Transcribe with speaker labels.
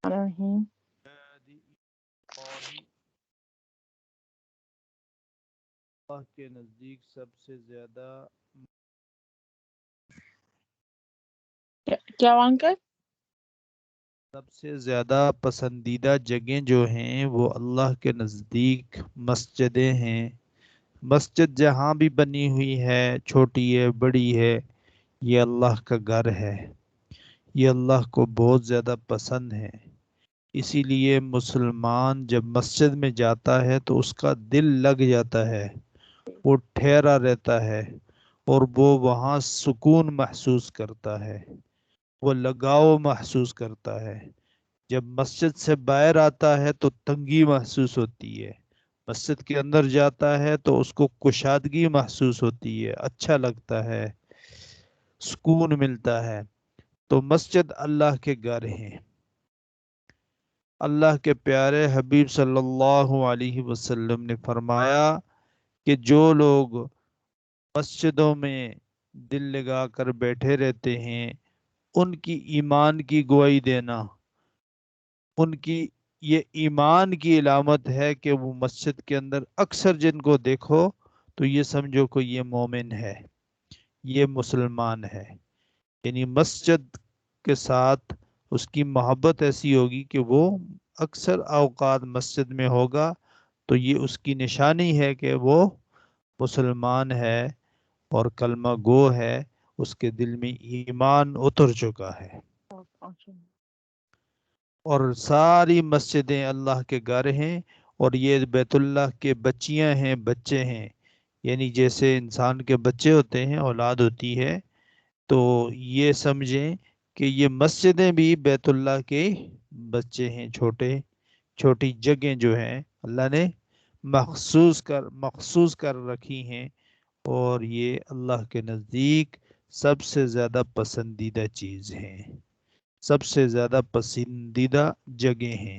Speaker 1: الرحیم
Speaker 2: اللہ کے نزدیک سب سے زیادہ
Speaker 1: کیا وانکر
Speaker 2: پسندیدہ جگہیں جو ہیں وہ اللہ کے نزدیک مسجدیں ہیں۔ مسجد جہاں بھی بنی ہوئی ہے، چھوٹی ہے بڑی ہے، یہ اللہ کا گھر ہے، یہ اللہ کو بہت زیادہ پسند ہے۔ اسی لیے مسلمان جب مسجد میں جاتا ہے تو اس کا دل لگ جاتا ہے، وہ ٹھہرا رہتا ہے اور وہ وہاں سکون محسوس کرتا ہے، وہ لگاؤ محسوس کرتا ہے۔ جب مسجد سے باہر آتا ہے تو تنگی محسوس ہوتی ہے، مسجد کے اندر جاتا ہے تو اس کو کشادگی محسوس ہوتی ہے، اچھا لگتا ہے، سکون ملتا ہے۔ تو مسجد اللہ کے گھر ہیں۔ اللہ کے پیارے حبیب صلی اللہ علیہ وسلم نے فرمایا کہ جو لوگ مسجدوں میں دل لگا کر بیٹھے رہتے ہیں، ان کی ایمان کی گواہی دینا، ان کی یہ ایمان کی علامت ہے کہ وہ مسجد کے اندر اکثر جن کو دیکھو تو یہ سمجھو کہ یہ مومن ہے، یہ مسلمان ہے۔ یعنی مسجد کے ساتھ اس کی محبت ایسی ہوگی کہ وہ اکثر اوقات مسجد میں ہوگا، تو یہ اس کی نشانی ہے کہ وہ مسلمان ہے اور کلمہ گو ہے، اس کے دل میں ایمان اتر چکا ہے۔ اور ساری مسجدیں اللہ کے گھر ہیں، اور یہ بیت اللہ کے بچیاں ہیں، بچے ہیں۔ یعنی جیسے انسان کے بچے ہوتے ہیں، اولاد ہوتی ہے، تو یہ سمجھیں کہ یہ مسجدیں بھی بیت اللہ کے بچے ہیں، چھوٹی جگہیں جو ہیں اللہ نے مخصوص کر رکھی ہیں، اور یہ اللہ کے نزدیک سب سے زیادہ پسندیدہ چیز ہیں، سب سے زیادہ پسندیدہ جگہیں ہیں۔